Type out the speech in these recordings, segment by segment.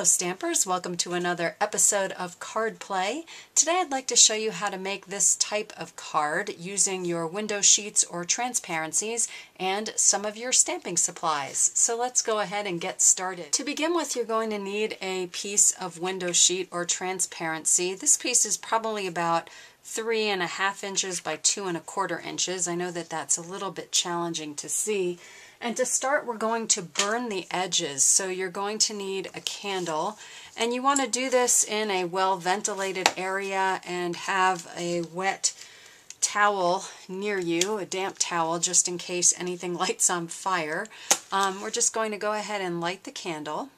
Hello Stampers, welcome to another episode of Card Play. Today I'd like to show you how to make this type of card using your window sheets or transparencies and some of your stamping supplies. So let's go ahead and get started. To begin with, you're going to need a piece of window sheet or transparency. This piece is probably about 3.5 inches by 2.25 inches. I know that that's a little bit challenging to see. And to start, we're going to burn the edges. So you're going to need a candle, and you want to do this in a well-ventilated area and have a wet towel near you, a damp towel, just in case anything lights on fire. We're just going to go ahead and light the candle.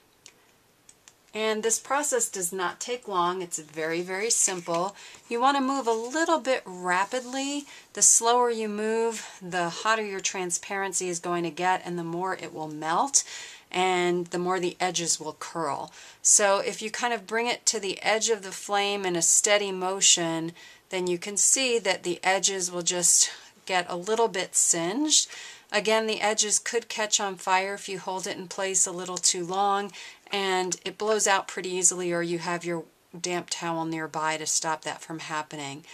And this process does not take long. It's very, very simple. You want to move a little bit rapidly. The slower you move, the hotter your transparency is going to get, and the more it will melt, and the more the edges will curl. So if you kind of bring it to the edge of the flame in a steady motion, then you can see that the edges will just get a little bit singed. Again, the edges could catch on fire if you hold it in place a little too long, and it blows out pretty easily, or you have your damp towel nearby to stop that from happening.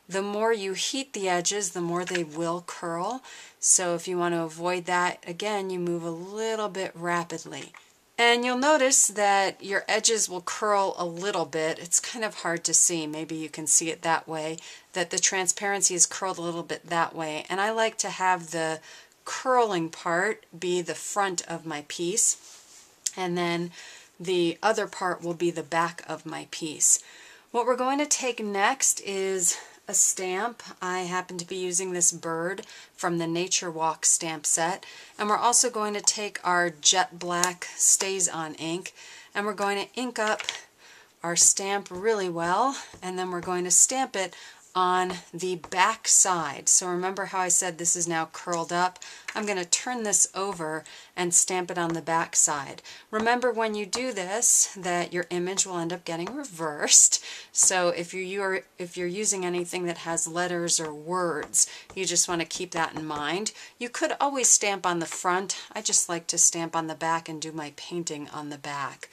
The more you heat the edges, the more they will curl. So if you want to avoid that, again, you move a little bit rapidly. And you'll notice that your edges will curl a little bit. It's kind of hard to see. Maybe you can see it that way, that the transparency is curled a little bit that way. And I like to have the curling part be the front of my piece, and then the other part will be the back of my piece. What we're going to take next is a stamp. I happen to be using this bird from the Nature Walk stamp set, and we're also going to take our jet black Stays On ink, and we're going to ink up our stamp really well, and then we're going to stamp it on the back side. So remember how I said this is now curled up? I'm going to turn this over and stamp it on the back side. Remember when you do this that your image will end up getting reversed. So if you're using anything that has letters or words, you just want to keep that in mind. You could always stamp on the front. I just like to stamp on the back and do my painting on the back.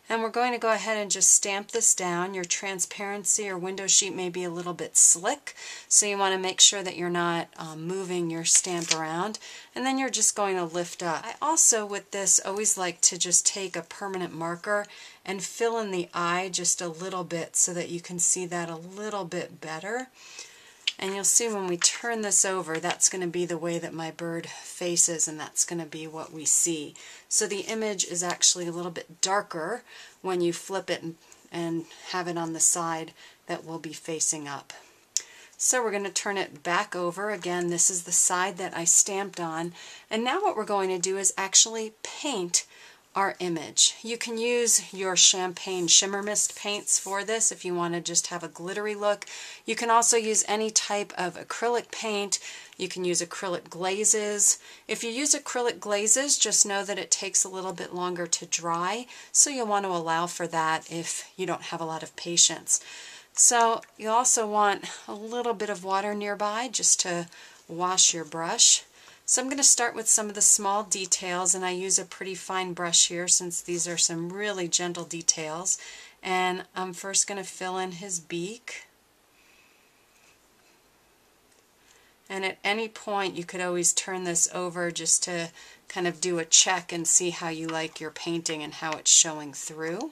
And we're going to go ahead and just stamp this down. Your transparency or window sheet may be a little bit slick, so you want to make sure that you're not moving your stamp around. And then you're just going to lift up. I also, with this, always like to just take a permanent marker and fill in the eye just a little bit so that you can see that a little bit better. And you'll see when we turn this over, that's going to be the way that my bird faces, and that's going to be what we see. So the image is actually a little bit darker when you flip it and have it on the side that will be facing up. So we're going to turn it back over. Again, this is the side that I stamped on. And now what we're going to do is actually paint our image. You can use your champagne shimmer mist paints for this if you want to just have a glittery look. You can also use any type of acrylic paint. You can use acrylic glazes. If you use acrylic glazes, just know that it takes a little bit longer to dry, so you'll want to allow for that if you don't have a lot of patience. So you also want a little bit of water nearby just to wash your brush. So I'm going to start with some of the small details, and I use a pretty fine brush here since these are some really gentle details. And I'm first going to fill in his beak. And at any point you could always turn this over just to kind of do a check and see how you like your painting and how it's showing through.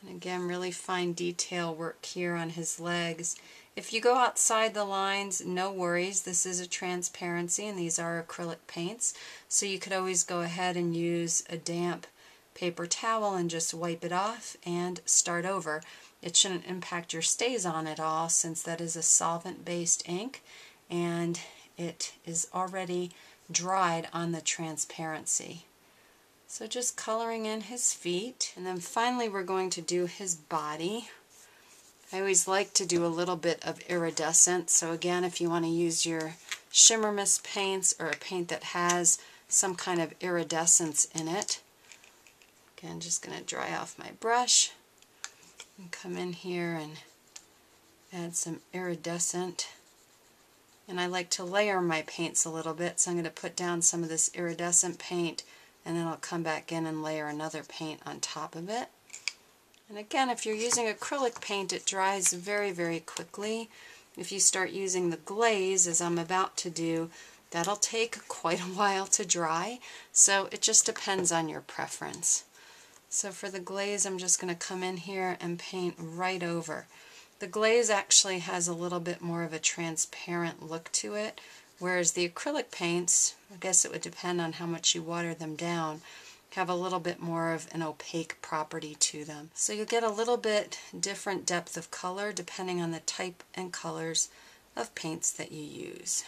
And again, really fine detail work here on his legs. If you go outside the lines, no worries. This is a transparency and these are acrylic paints. So you could always go ahead and use a damp paper towel and just wipe it off and start over. It shouldn't impact your Stays On at all, since that is a solvent-based ink and it is already dried on the transparency. So just coloring in his feet, and then finally we're going to do his body. I always like to do a little bit of iridescent, so again, if you want to use your shimmer mist paints or a paint that has some kind of iridescence in it. Again, just going to dry off my brush and come in here and add some iridescent. And I like to layer my paints a little bit, so I'm going to put down some of this iridescent paint and then I'll come back in and layer another paint on top of it. And again, if you're using acrylic paint, it dries very, very quickly. If you start using the glaze, as I'm about to do, that'll take quite a while to dry, so it just depends on your preference. So for the glaze, I'm just going to come in here and paint right over. The glaze actually has a little bit more of a transparent look to it, whereas the acrylic paints, I guess it would depend on how much you water them down, have a little bit more of an opaque property to them. So you'll get a little bit different depth of color depending on the type and colors of paints that you use.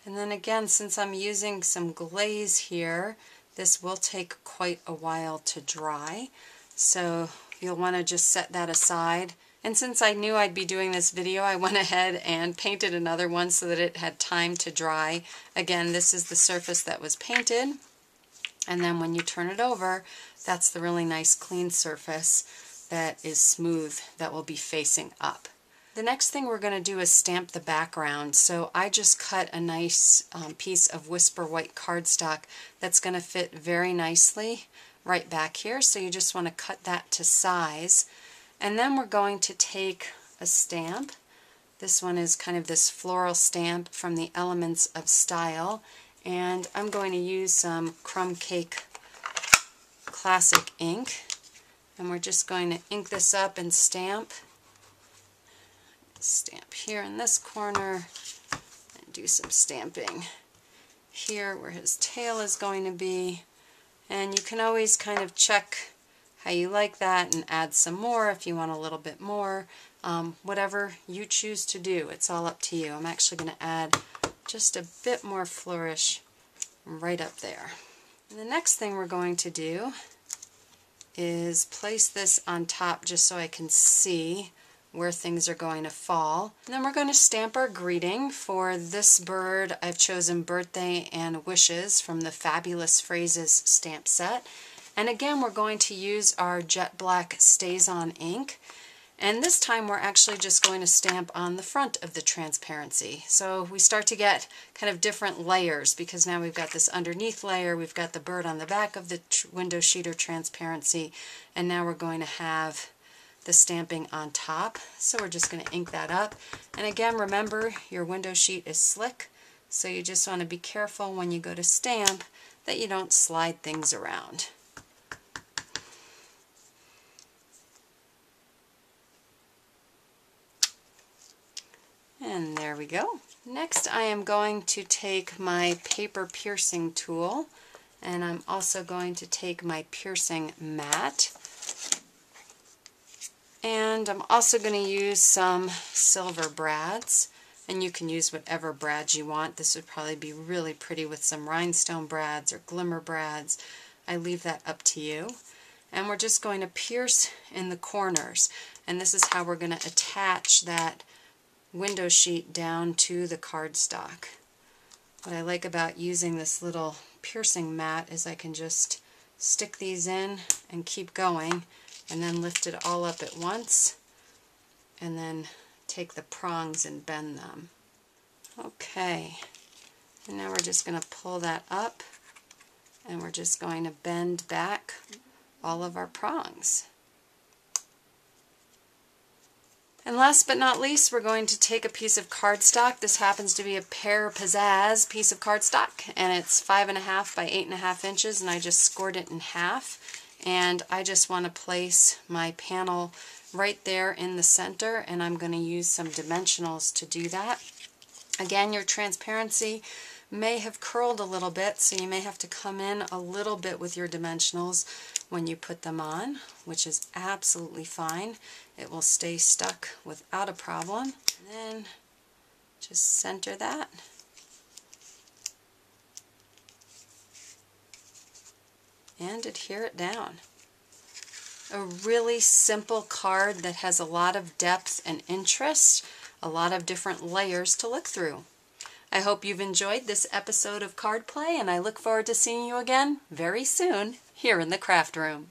And then again, since I'm using some glaze here, this will take quite a while to dry, so you'll want to just set that aside. And since I knew I'd be doing this video, I went ahead and painted another one so that it had time to dry. Again, this is the surface that was painted, and then when you turn it over, that's the really nice clean surface that is smooth, that will be facing up. The next thing we're going to do is stamp the background. So I just cut a nice piece of Whisper White cardstock that's going to fit very nicely right back here. So you just want to cut that to size. And then we're going to take a stamp. This one is kind of this floral stamp from the Elements of Style. And I'm going to use some Crumb Cake Classic ink. And we're just going to ink this up and stamp. Stamp here in this corner and do some stamping here where his tail is going to be. And you can always kind of check how you like that and add some more if you want a little bit more. Whatever you choose to do, it's all up to you. I'm actually going to add just a bit more flourish right up there. And the next thing we're going to do is place this on top just so I can see where things are going to fall. And then we're going to stamp our greeting. For this bird, I've chosen Birthday and Wishes from the Fabulous Phrases stamp set. And again, we're going to use our Jet Black Stays-On ink. And this time we're actually just going to stamp on the front of the transparency. So we start to get kind of different layers, because now we've got this underneath layer, we've got the bird on the back of the window sheet or transparency, and now we're going to have the stamping on top. So we're just going to ink that up. And again, remember, your window sheet is slick, so you just want to be careful when you go to stamp that you don't slide things around. And there we go. Next, I am going to take my paper piercing tool, and I'm also going to take my piercing mat. And I'm also going to use some silver brads, and you can use whatever brads you want. This would probably be really pretty with some rhinestone brads or glimmer brads. I leave that up to you. And we're just going to pierce in the corners, and this is how we're going to attach that window sheet down to the cardstock. What I like about using this little piercing mat is I can just stick these in and keep going, and then lift it all up at once, and then take the prongs and bend them. Okay, and now we're just going to pull that up, and we're just going to bend back all of our prongs. And last but not least, we're going to take a piece of cardstock. This happens to be a Pear Pizazz piece of cardstock, and it's 5.5 by 8.5 inches, and I just scored it in half. And I just want to place my panel right there in the center, and I'm going to use some dimensionals to do that. Again, your transparency may have curled a little bit, so you may have to come in a little bit with your dimensionals when you put them on, which is absolutely fine. It will stay stuck without a problem. And then just center that. And adhere it down. A really simple card that has a lot of depth and interest, a lot of different layers to look through. I hope you've enjoyed this episode of Card Play, and I look forward to seeing you again very soon here in the craft room.